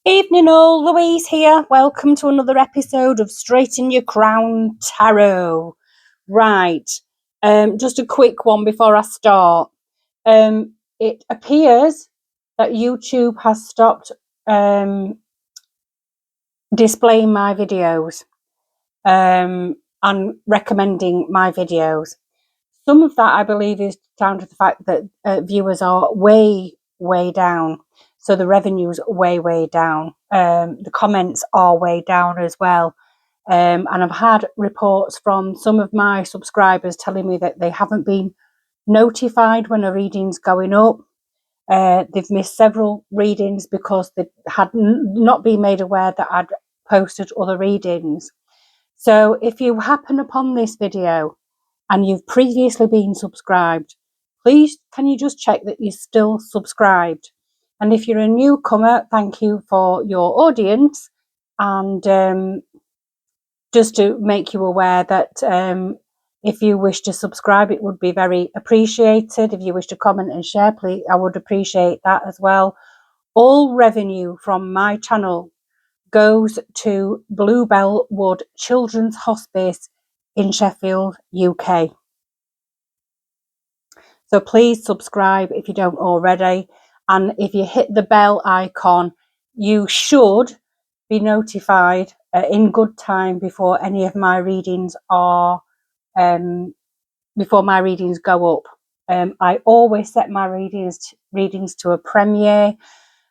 Evening all, Louise here. Welcome to another episode of Straighten Your Crown Tarot. Right, just a quick one before I start. It appears that YouTube has stopped displaying my videos and recommending my videos. Some of that, I believe, is down to the fact that viewers are way down. So the revenue's way down. The comments are way down as well. And I've had reports from some of my subscribers telling me that they haven't been notified when a reading's going up. They've missed several readings because they had not been made aware that I'd posted other readings. So if you happen upon this video and you've previously been subscribed, please can you just check that you're still subscribed. And if you're a newcomer, thank you for your audience. And just to make you aware that if you wish to subscribe, it would be very appreciated. If you wish to comment and share, please, I would appreciate that as well. All revenue from my channel goes to Bluebell Wood Children's Hospice in Sheffield, UK. So please subscribe if you don't already. And if you hit the bell icon, you should be notified in good time before any of my readings are, before my readings go up. I always set my readings to a premiere,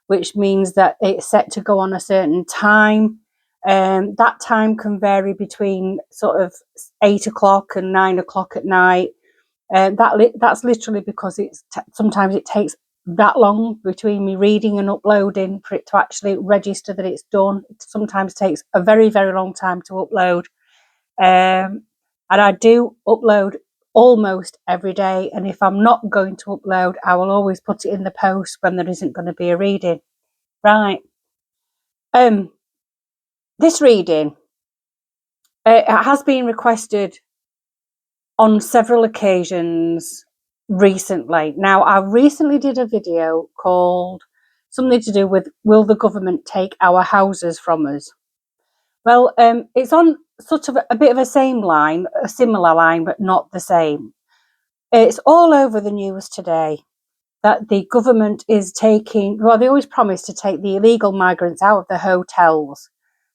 which means that it's set to go on a certain time. That time can vary between sort of 8 o'clock and 9 o'clock at night. That's literally because sometimes it takes that long between me reading and uploading for it to actually register that it's done. It sometimes takes a very long time to upload. And I do upload almost every day, and if I'm not going to upload, I will always put it in the post when there isn't going to be a reading. Right. This reading, it has been requested on several occasions recently. Now, I recently did a video called something to do with, will the government take our houses from us? Well, it's on sort of a bit of a similar line, but not the same. It's all over the news today that the government is taking, well, they always promise to take the illegal migrants out of the hotels.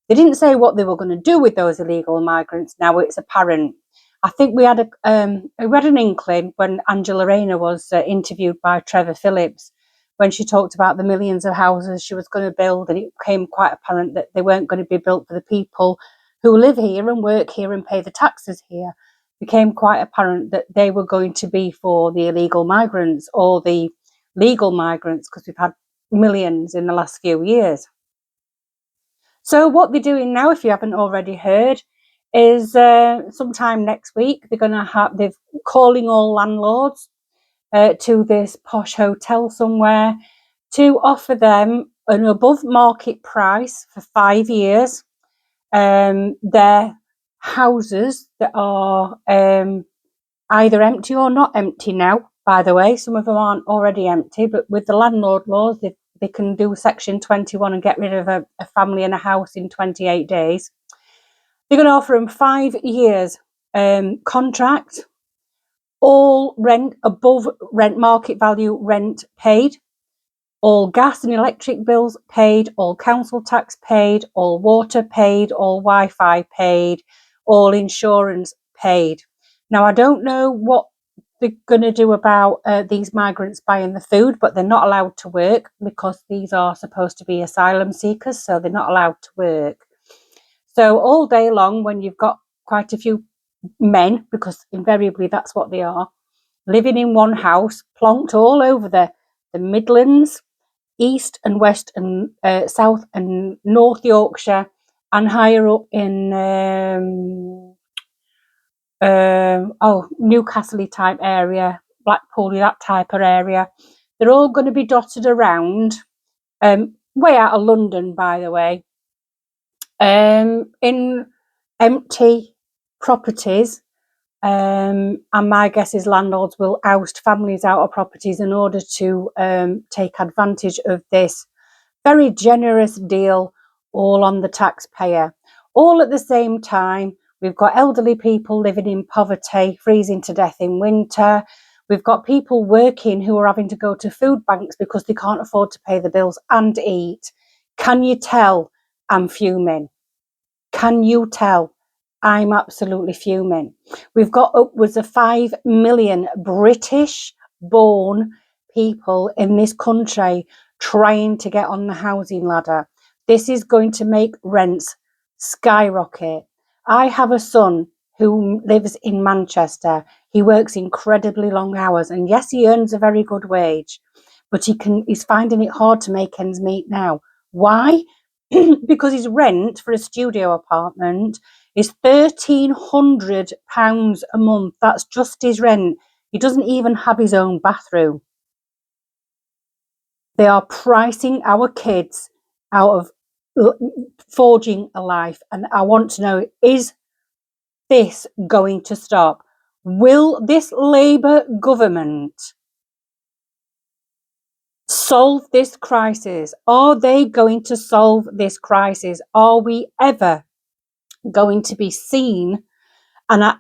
They didn't say what they were going to do with those illegal migrants. Now it's apparent. I think we had an inkling when Angela Rayner was interviewed by Trevor Phillips, when she talked about the millions of houses she was going to build, and it became quite apparent that they weren't going to be built for the people who live here and work here and pay the taxes here. It became quite apparent that they were going to be for the illegal migrants or the legal migrants, because we've had millions in the last few years. So what they're doing now, if you haven't already heard, is sometime next week they're calling all landlords to this posh hotel somewhere to offer them an above market price for 5 years. Their houses that are either empty or not empty now, by the way. Some of them aren't already empty, but with the landlord laws, they can do Section 21 and get rid of a family and a house in 28 days. They're going to offer them 5 years contract, all rent above rent market value rent paid, all gas and electric bills paid, all council tax paid, all water paid, all Wi-Fi paid, all insurance paid. Now, I don't know what they're going to do about these migrants buying the food, but they're not allowed to work because these are supposed to be asylum seekers, so they're not allowed to work. So all day long, when you've got quite a few men, because invariably that's what they are, living in one house, plonked all over the Midlands, East and West and South and North Yorkshire, and higher up in Newcastle type area, Blackpool, that type of area. They're all going to be dotted around, way out of London, by the way, in empty properties. And my guess is landlords will oust families out of properties in order to take advantage of this Very generous deal, all on the taxpayer. All at the same time, we've got elderly people living in poverty, freezing to death in winter. We've got people working who are having to go to food banks because they can't afford to pay the bills and eat. Can you tell I'm fuming? Can you tell? I'm absolutely fuming. We've got upwards of 5 million British born people in this country trying to get on the housing ladder. This is going to make rents skyrocket. I have a son who lives in Manchester. He works incredibly long hours, and yes, he earns a very good wage, but he's finding it hard to make ends meet now. Why? Because his rent for a studio apartment is £1,300 a month. That's just his rent. He doesn't even have his own bathroom. They are pricing our kids out of forging a life. And I want to know, is this going to stop? Will this Labour government solve this crisis? Are they going to solve this crisis? Are we ever going to be seen and are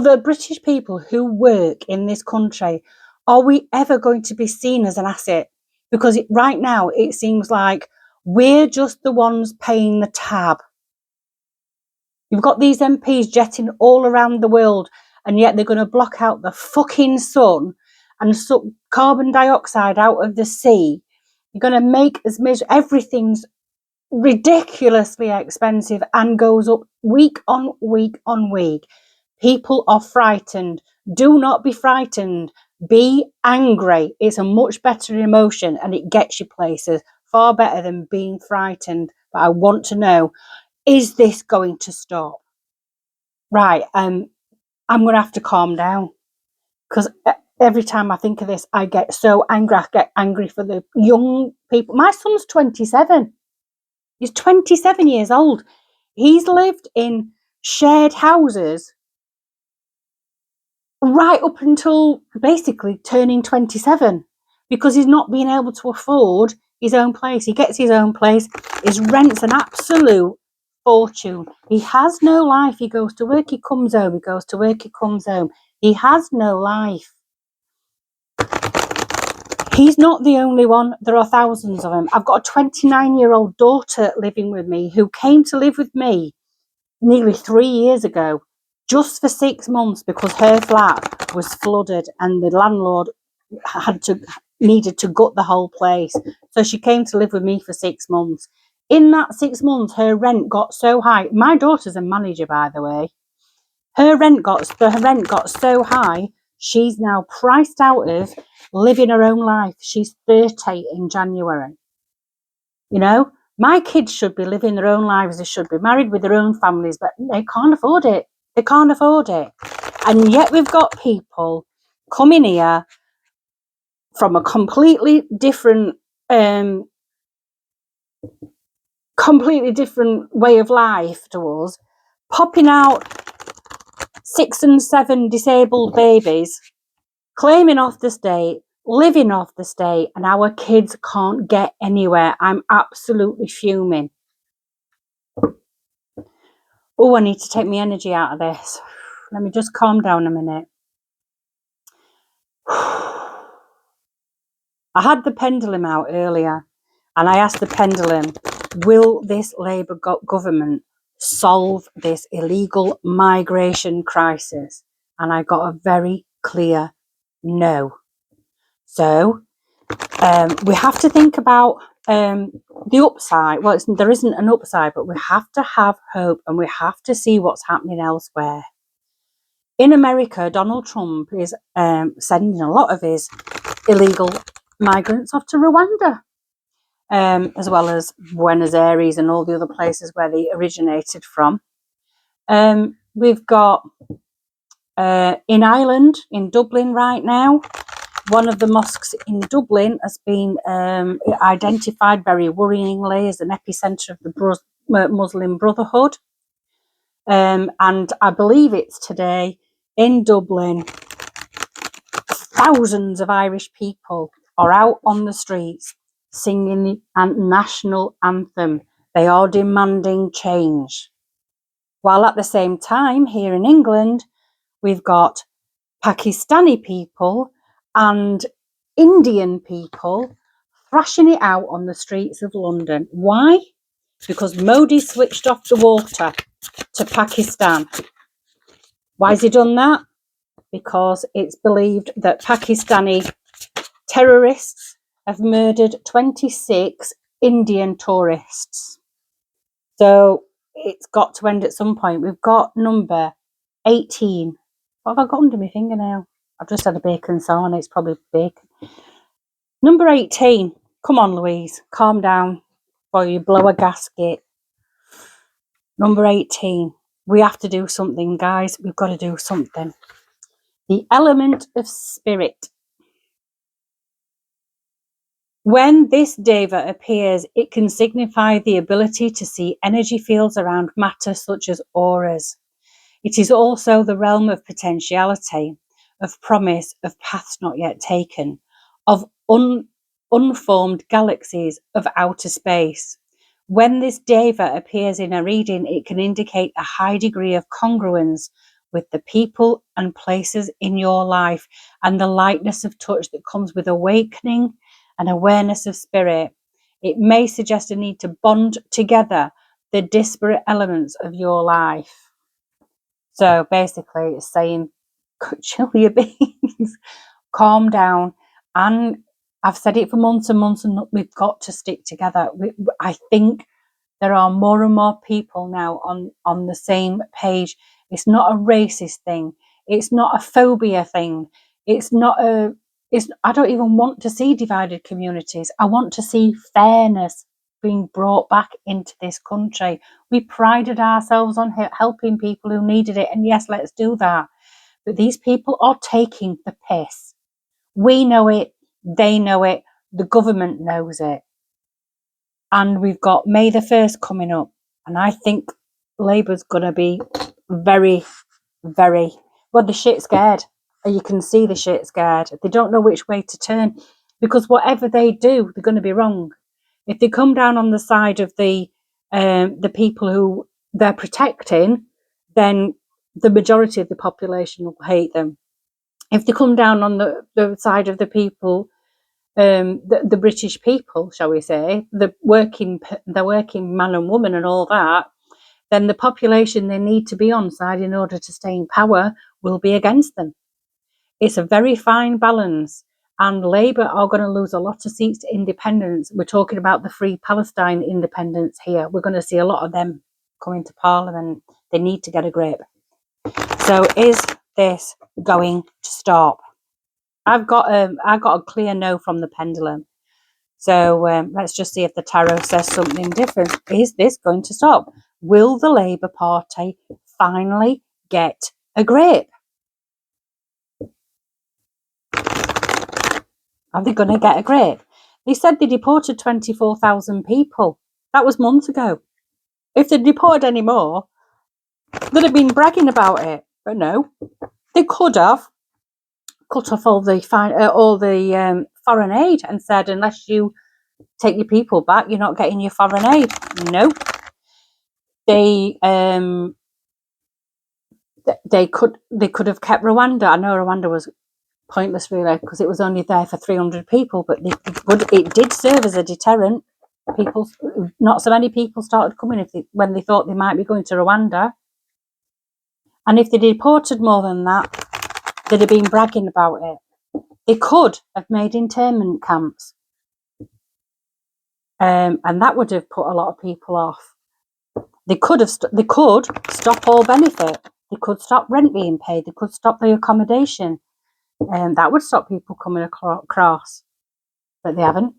the British people who work in this country, are we ever going to be seen as an asset? Because right now it seems like we're just the ones paying the tab. You've got these MPs jetting all around the world, and yet they're going to block out the fucking sun and suck carbon dioxide out of the sea. You're going to make everything's ridiculously expensive and goes up week on week on week. People are frightened. Do not be frightened. Be angry. It's a much better emotion and it gets you places. Far better than being frightened. But I want to know, is this going to stop? Right, I'm going to have to calm down, because every time I think of this, I get so angry. I get angry for the young people. My son's 27. He's 27 years old. He's lived in shared houses right up until basically turning 27, because he's not been able to afford his own place. He gets his own place. His rent's an absolute fortune. He has no life. He goes to work, he comes home. He goes to work, he comes home. He has no life. He's not the only one. There are thousands of them. I've got a 29-year-old daughter living with me who came to live with me nearly 3 years ago, just for 6 months, because her flat was flooded and the landlord needed to gut the whole place. So she came to live with me for 6 months. In that 6 months, her rent got so high. My daughter's a manager, by the way. Her rent got so high, she's now priced out of living her own life. She's 30 in January. You know, my kids should be living their own lives. They should be married with their own families, but they can't afford it. They can't afford it. And yet we've got people coming here from a completely different way of life to us, popping out 6 and 7 disabled babies, claiming off the state, living off the state, and our kids can't get anywhere. I'm absolutely fuming. Oh, I need to take my energy out of this. Let me just calm down a minute. I had the pendulum out earlier, and I asked the pendulum, will this Labour government solve this illegal migration crisis? And I got a very clear no. So we have to think about the upside. Well, there isn't an upside, but we have to have hope, and we have to see what's happening elsewhere. In America, Donald Trump is sending a lot of his illegal migrants off to Rwanda, as well as Buenos Aires and all the other places where they originated from. We've got in Ireland, in Dublin right now, one of the mosques in Dublin has been identified very worryingly as an epicenter of the Muslim Brotherhood. And I believe it's today in Dublin, thousands of Irish people are out on the streets singing the national anthem. They are demanding change. While at the same time, here in England, we've got Pakistani people and Indian people thrashing it out on the streets of London. Why? Because Modi switched off the water to Pakistan. Why has he done that? Because it's believed that Pakistani terrorists have murdered 26 Indian tourists. So it's got to end at some point. We've got number 18. What have I got under my finger now? I've just had a bacon sarnie. It's probably bacon. Number 18. Come on, Louise. Calm down before you blow a gasket. Number 18. We have to do something, guys. We've got to do something. The element of spirit. When this deva appears, it can signify the ability to see energy fields around matter such as auras. It is also the realm of potentiality, of promise, of paths not yet taken, of unformed galaxies, of outer space. When this deva appears in a reading, it can indicate a high degree of congruence with the people and places in your life and the lightness of touch that comes with awakening and awareness of spirit. It may suggest a need to bond together the disparate elements of your life. So basically it's saying, chill your beans, calm down. And I've said it for months and months, and we've got to stick together. I think there are more and more people now on the same page. It's not a racist thing. It's not a phobia thing. I don't even want to see divided communities. I want to see fairness being brought back into this country. We prided ourselves on helping people who needed it. And yes, let's do that. But these people are taking the piss. We know it. They know it. The government knows it. And we've got May the 1st coming up. And I think Labour's going to be very, very, well, the shit scared. You can see the shit scared. They don't know which way to turn. Because whatever they do, they're going to be wrong. If they come down on the side of the people who they're protecting, then the majority of the population will hate them. If they come down on the side of the people, the British people, shall we say, the working man and woman and all that, then the population they need to be on side in order to stay in power will be against them. It's a very fine balance. And Labour are going to lose a lot of seats to independents. We're talking about the Free Palestine independents here. We're going to see a lot of them coming to Parliament. They need to get a grip. So is this going to stop? I got a clear no from the pendulum. So let's just see if the tarot says something different. Is this going to stop? Will the Labour Party finally get a grip? Are they going to get a grip? They said they deported 24,000 people. That was months ago. If they'd deported any more, they'd have been bragging about it. But no, they could have cut off all the foreign aid and said, unless you take your people back, you're not getting your foreign aid. Nope. They could have kept Rwanda. I know Rwanda was pointless really because it was only there for 300 people, but it did serve as a deterrent. Not so many people started coming when they thought they might be going to Rwanda. And if they deported more than that, they'd have been bragging about it. They could have made internment camps. And that would have put a lot of people off. They could stop all benefit. They could stop rent being paid. They could stop the accommodation. And that would stop people coming across. But they haven't.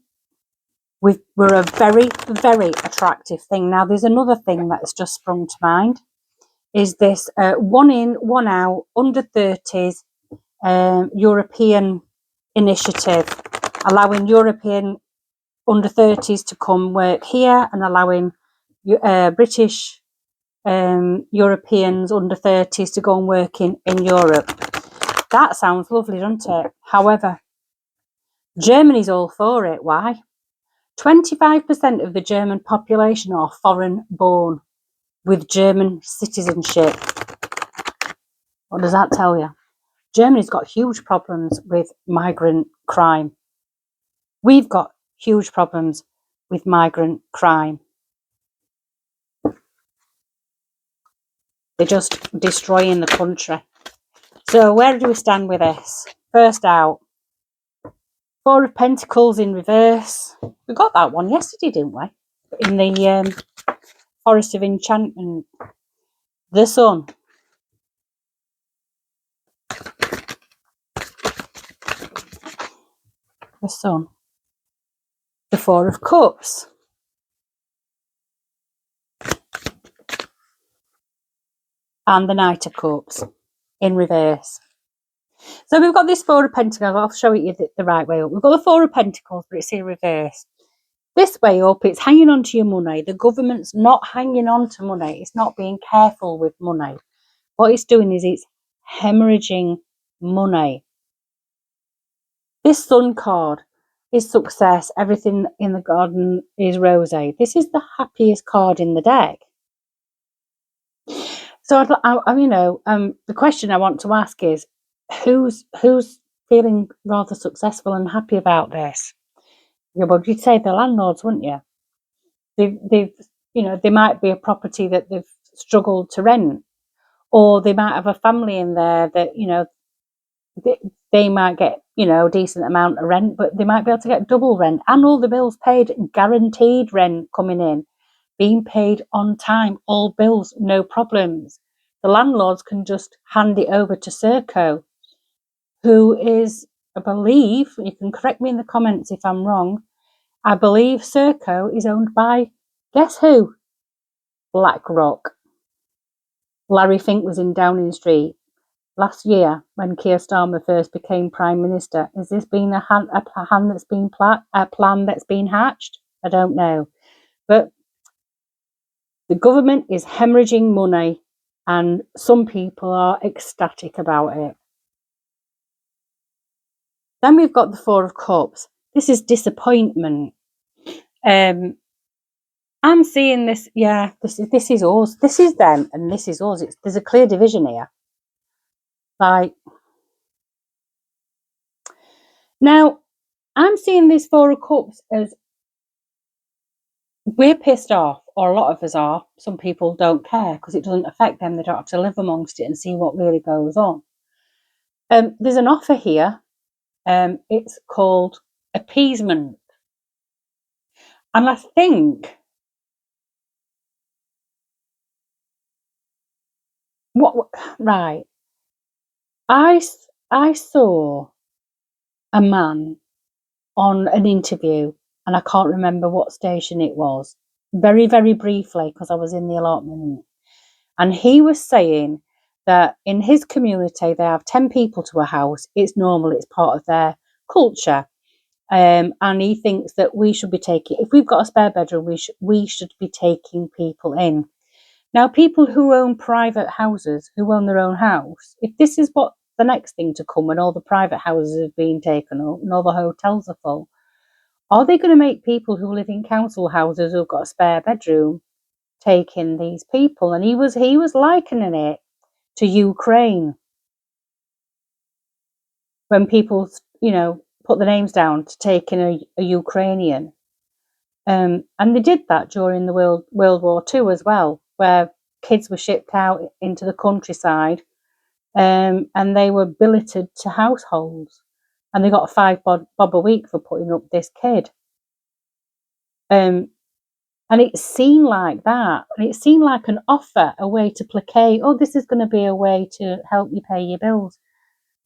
We're a very, very attractive thing. Now, there's another thing that's just sprung to mind. Is this one in, one out, under 30s European initiative, allowing European under 30s to come work here and allowing British Europeans under 30s to go and work in Europe. That sounds lovely, doesn't it? However, Germany's all for it. Why? 25% of the German population are foreign born with German citizenship. What does that tell you? Germany's got huge problems with migrant crime. We've got huge problems with migrant crime. They're just destroying the country. So where do we stand with this? First out, Four of Pentacles in reverse. We got that one yesterday, didn't we? In the Forest of Enchantment. The Sun. The Sun. The Four of Cups. And the Knight of Cups in reverse. So we've got this Four of Pentacles. I'll show you the right way up. We've got the Four of Pentacles, but it's in reverse. This way up, it's hanging on to your money. The government's not hanging on to money. It's not being careful with money. What it's doing is it's hemorrhaging money. This Sun card is success. Everything in the garden is rosy. This is the happiest card in the deck. So, the question I want to ask is, who's feeling rather successful and happy about this? Yeah, well, you'd say the landlords, wouldn't you? There might be a property that they've struggled to rent, or they might have a family in there that, they might get, a decent amount of rent, but they might be able to get double rent and all the bills paid, guaranteed rent coming in, being paid on time, all bills, no problems. The landlords can just hand it over to Serco, who is, I believe, you can correct me in the comments if I'm wrong, I believe Serco is owned by, guess who? BlackRock. Larry Fink was in Downing Street last year when Keir Starmer first became Prime Minister. Has this been a plan that's been hatched? I don't know. But the government is hemorrhaging money and some people are ecstatic about it. Then we've got the Four of Cups. This is disappointment. I'm seeing this, this is us, this is them, and this is us. There's a clear division here. Now, I'm seeing this Four of Cups as we're pissed off, or a lot of us are. Some people don't care because it doesn't affect them. They don't have to live amongst it and see what really goes on. There's an offer here. It's called appeasement. And I think right. I saw a man on an interview, and I can't remember what station it was, very, very briefly, because I was in the allotment. And he was saying that in his community, they have 10 people to a house. It's normal, it's part of their culture. And he thinks that we should be taking, if we've got a spare bedroom, we should be taking people in. Now, people who own private houses, who own their own house, if this is what the next thing to come when all the private houses have been taken up and all the hotels are full, are they going to make people who live in council houses who've got a spare bedroom take in these people? And he was likening it to Ukraine, when people, put the names down to take in a Ukrainian. And they did that during the World War II as well, where kids were shipped out into the countryside, and they were billeted to households, and they got a £5 a week for putting up this kid. And it seemed like that, and it seemed like an offer, a way to placate, oh, this is going to be a way to help you pay your bills.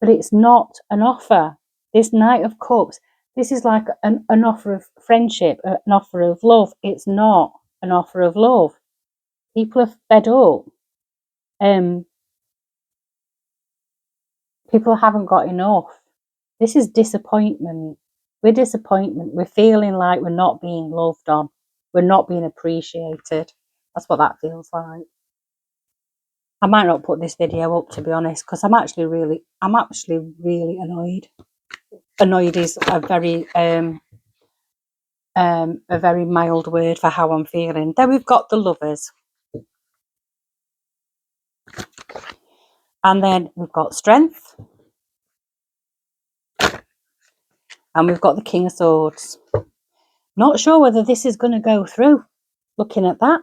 But it's not an offer. This Knight of Cups, this is like an offer of friendship, an offer of love. It's not an offer of love. People are fed up. People haven't got enough. This is disappointment. We're disappointment. We're feeling like we're not being loved on. We're not being appreciated. That's what that feels like. I might not put this video up, to be honest, because I'm actually really annoyed. Annoyed is a very mild word for how I'm feeling. Then we've got the lovers, and then we've got strength, and we've got the King of Swords. Not sure whether this is going to go through. Looking at that,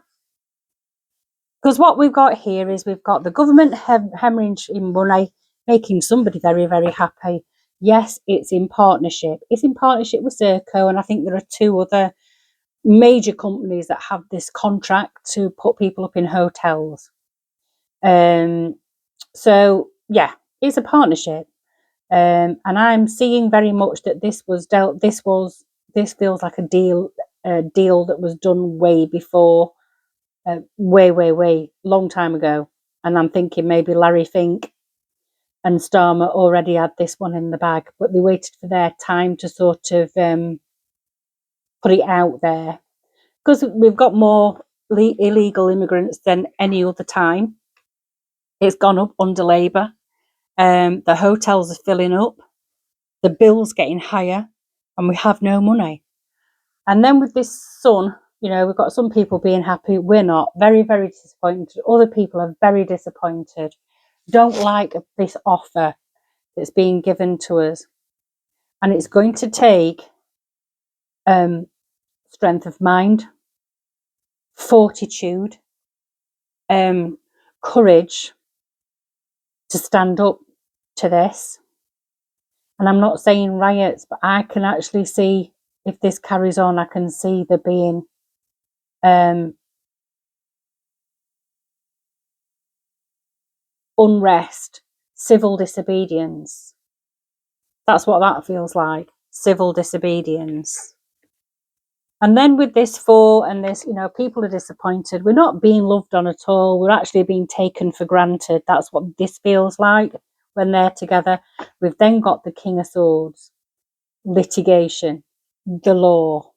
because what we've got here is we've got the government hemorrhaging money, making somebody very, very happy. Yes, it's in partnership. It's in partnership with Serco, and I think there are 2 other major companies that have this contract to put people up in hotels. So yeah, it's a partnership, and I'm seeing very much that this feels like a deal that was done way before, way long time ago. And I'm thinking maybe Larry Fink and Starmer already had this one in the bag, but they waited for their time to sort of put it out there, because we've got more illegal immigrants than any other time. It's gone up under Labour. The hotels are filling up, the bill's getting higher, and we have no money. And then with this sun, we've got some people being happy. We're not. Very, very disappointed. Other people are very disappointed. Don't like this offer that's being given to us. And it's going to take strength of mind, fortitude, courage to stand up to this. And I'm not saying riots, but I can actually see, if this carries on, I can see there being unrest, civil disobedience. That's what that feels like, civil disobedience. And then with this 4 and this, people are disappointed. We're not being loved on at all. We're actually being taken for granted. That's what this feels like when they're together. We've then got the King of Swords, litigation, the law.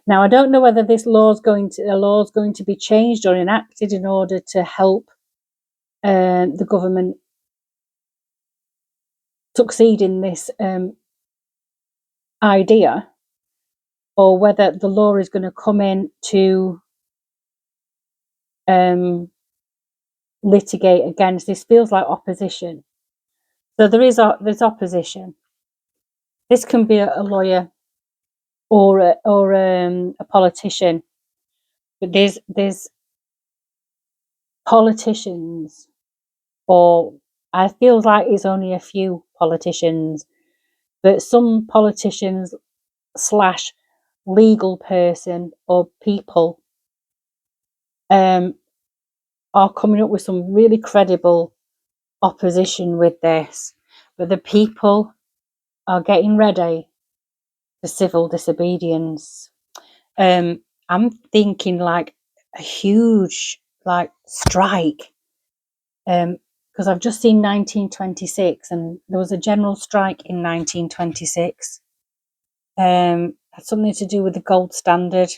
Now, I don't know whether this law is going to be changed or enacted in order to help the government succeed in this idea, or whether the law is going to come in to litigate against. This feels like opposition. So there's opposition. This can be a lawyer or a politician, but there's politicians, or I feel like it's only a few politicians, but some politicians / legal person or people are coming up with some really credible opposition with this, but the people are getting ready for civil disobedience. I'm thinking like a huge strike, because I've just seen 1926, and there was a general strike in 1926. Had something to do with the gold standard.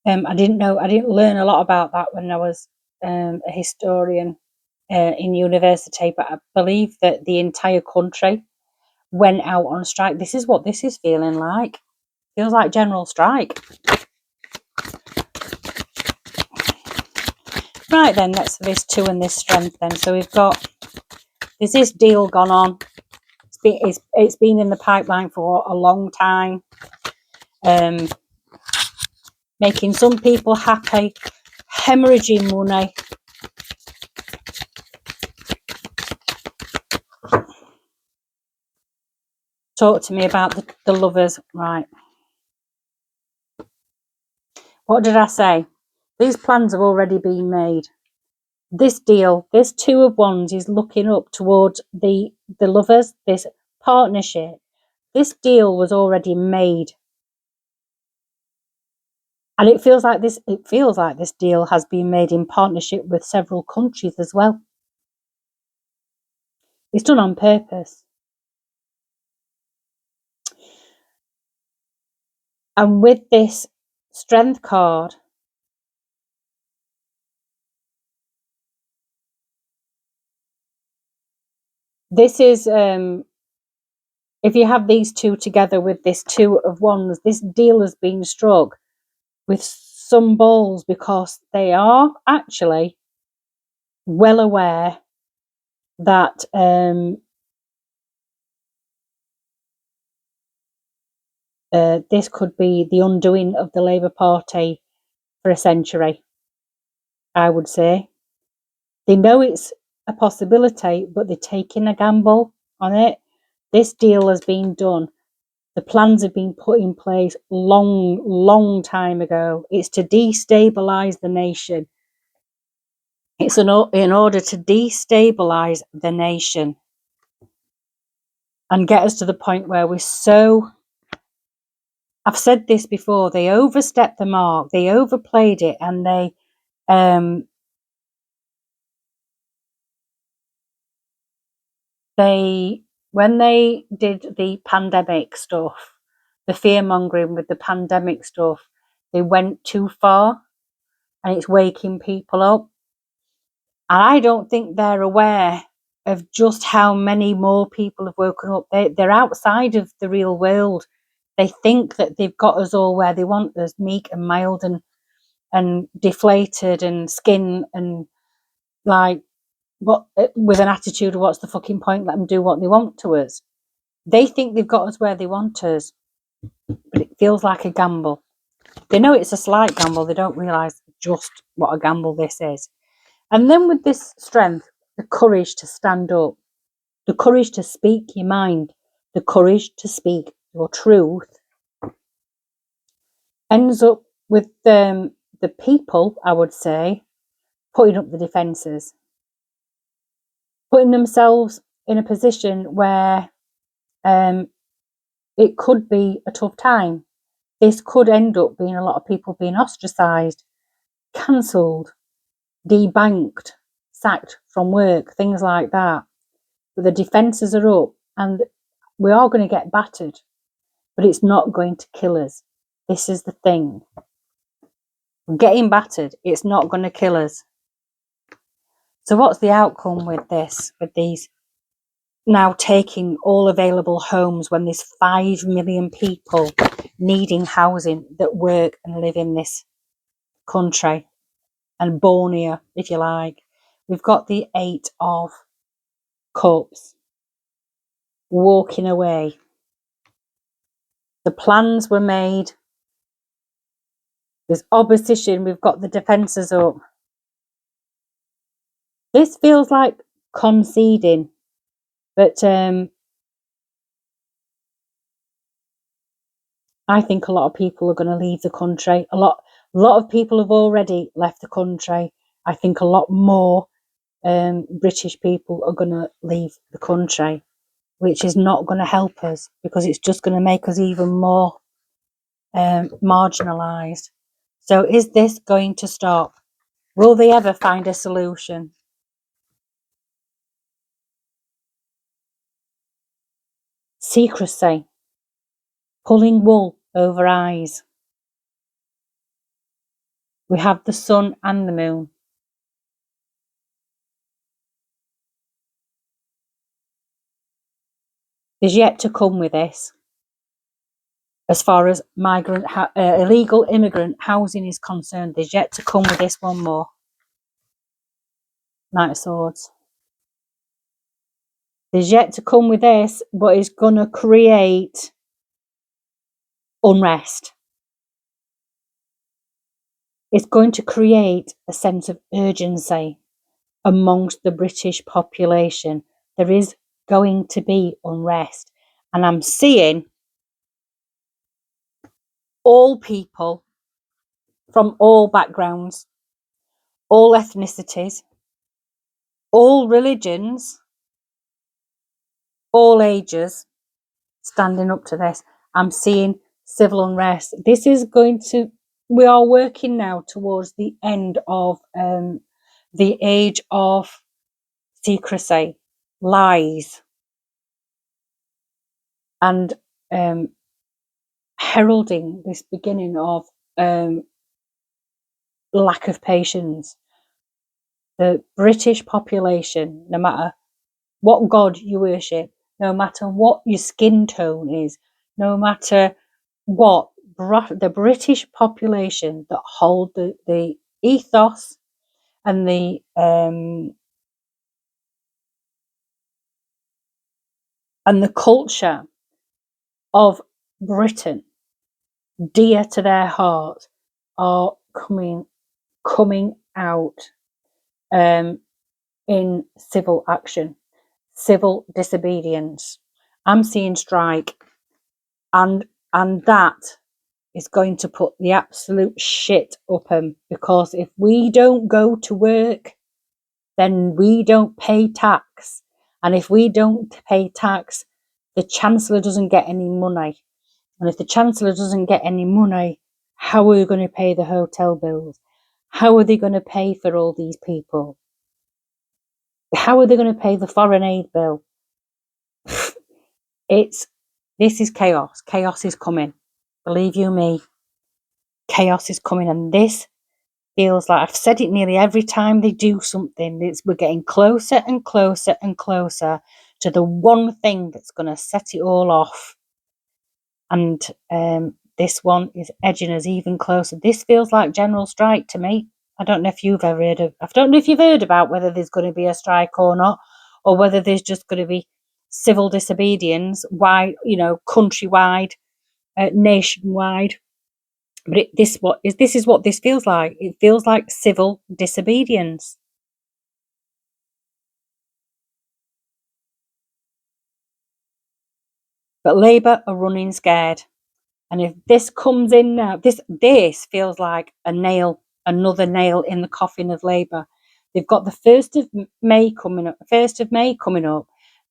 I didn't learn a lot about that when I was a historian in university, but I believe that the entire country went out on strike. This is what this is feeling like. Feels like general strike. Right then, that's this 2 and this strength then. So we've got, there's this deal gone on. It's been in the pipeline for a long time. Making some people happy, hemorrhaging money. Talk to me about the lovers. Right. What did I say? These plans have already been made. This deal, this 2 of Wands is looking up towards the lovers, this partnership. This deal was already made. And it feels like this deal has been made in partnership with several countries as well. It's done on purpose. And with this strength card, This is, if you have these two together with this two of wands, this deal has been struck with some balls, because they are actually well aware that this could be the undoing of the Labour Party for a century, I would say. They know it's a possibility, but they're taking a gamble on it. This deal has been done. The plans have been put in place long time ago. It's to destabilise the nation. It's in order to destabilise the nation and get us to the point where we're so... I've said this before, they overstepped the mark, they overplayed it, and when they did the pandemic stuff, the fear mongering with the pandemic stuff, they went too far, and it's waking people up. And I don't think they're aware of just how many more people have woken up. They're outside of the real world. They think that they've got us all where they want us, meek and mild and deflated and skin and like, what, with an attitude of what's the fucking point? Let them do what they want to us. They think they've got us where they want us, but it feels like a gamble. They know it's a slight gamble. They don't realise just what a gamble this is. And then with this strength, the courage to stand up, the courage to speak your mind, the courage to speak your truth, ends up with the people, I would say, putting up the defences, putting themselves in a position where it could be a tough time. This could end up being a lot of people being ostracised, cancelled, debanked, sacked from work, things like that. But the defences are up, and we are going to get battered, but it's not going to kill us. This is the thing. We're getting battered. It's not going to kill us. So what's the outcome with this, with these now taking all available homes, when there's 5 million people needing housing that work and live in this country and born here, if you like? We've got the 8 of Cups walking away. The plans were made. There's opposition. We've got the defences up. This feels like conceding, but I think a lot of people are going to leave the country. A lot of people have already left the country. I think a lot more British people are going to leave the country, which is not going to help us, because it's just going to make us even more marginalised. So is this going to stop? Will they ever find a solution? Secrecy, pulling wool over eyes. We have the sun and the moon. There's yet to come with this. As far as illegal immigrant housing is concerned, there's yet to come with this one more. Knight of Swords. There's yet to come with this, but it's going to create unrest. It's going to create a sense of urgency amongst the British population. There is going to be unrest. And I'm seeing all people from all backgrounds, all ethnicities, all religions, all ages standing up to this. I'm seeing civil unrest. This is going to... We are working now towards the end of the age of secrecy, lies, and heralding this beginning of lack of patience. The British population, no matter what God you worship, no matter what your skin tone is, no matter what, the British population that hold the ethos and the culture of Britain dear to their heart are coming out in civil action, civil disobedience. I'm seeing strike, and that is going to put the absolute shit up them, because if we don't go to work, then we don't pay tax, and if we don't pay tax, the Chancellor doesn't get any money, and if the Chancellor doesn't get any money, how are we going to pay the hotel bills? How are they going to pay for all these people? How are they going to pay the foreign aid bill? This is chaos. Chaos is coming. Believe you me, chaos is coming, and this feels like, I've said it nearly every time they do something, we're getting closer and closer and closer to the one thing that's going to set it all off. And this one is edging us even closer. This feels like general strike to me. I don't know if you've heard about whether there's going to be a strike or not, or whether there's just going to be civil disobedience, countrywide, nationwide. But this is what this feels like. It feels like civil disobedience. But Labour are running scared. And if this comes in now, this feels like another nail in the coffin of Labour. They've got the 1st of May coming up.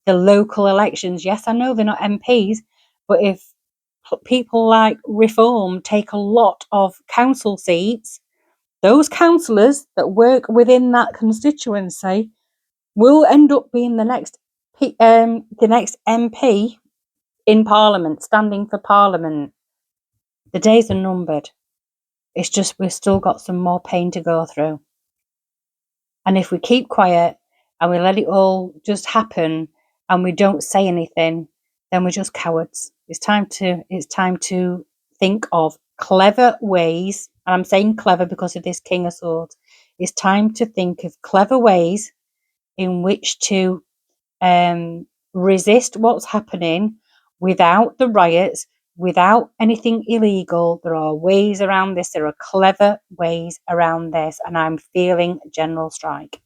The local elections. Yes, I know they're not MPs, but if people like Reform take a lot of council seats, those councillors that work within that constituency will end up being the next MP in Parliament, standing for Parliament. The days are numbered. It's just we've still got some more pain to go through. And if we keep quiet and we let it all just happen and we don't say anything, then we're just cowards. It's time to think of clever ways, and I'm saying clever because of this King of Swords. It's time to think of clever ways in which to resist what's happening without the riots, without anything illegal. There are ways around this. There are clever ways around this, and I'm feeling general strike.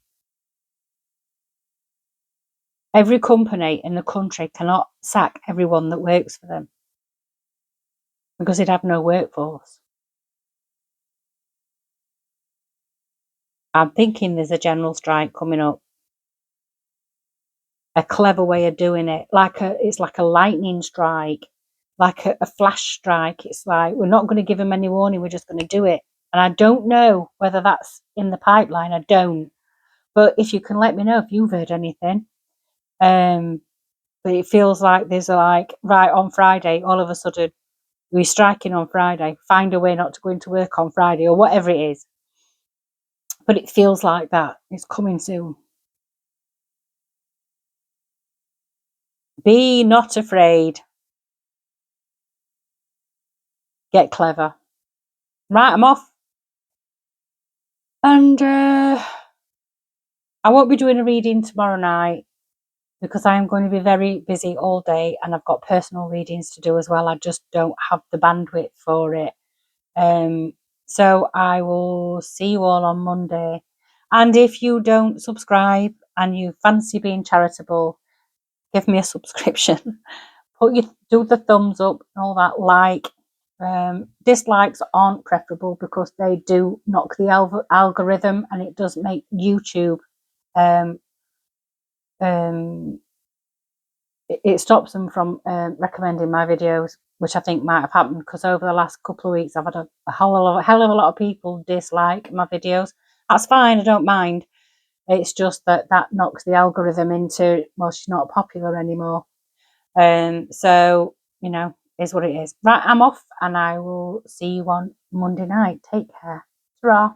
Every company in the country cannot sack everyone that works for them, because they'd have no workforce. I'm thinking there's a general strike coming up. A clever way of doing it, it's like a lightning strike, like a flash strike. It's like, we're not going to give them any warning, we're just going to do it. And I don't know whether that's in the pipeline. I don't. But if you can let me know if you've heard anything. But it feels like there's right on Friday, all of a sudden, we're striking on Friday, find a way not to go into work on Friday, or whatever it is. But it feels like that. It's coming soon. Be not afraid. Get clever. Right, I'm off. And I won't be doing a reading tomorrow night, because I am going to be very busy all day, and I've got personal readings to do as well. I just don't have the bandwidth for it. So I will see you all on Monday. And if you don't subscribe and you fancy being charitable, give me a subscription. Do the thumbs up and all that, like. Dislikes aren't preferable, because they do knock the algorithm, and it does make YouTube it stops them from recommending my videos, which I think might have happened because over the last couple of weeks I've had a hell of a lot of people dislike my videos. That's fine, I don't mind. It's just that knocks the algorithm into, well, she's not popular anymore. So, is what it is. Right, I'm off, and I will see you on Monday night. Take care. Ta-ra.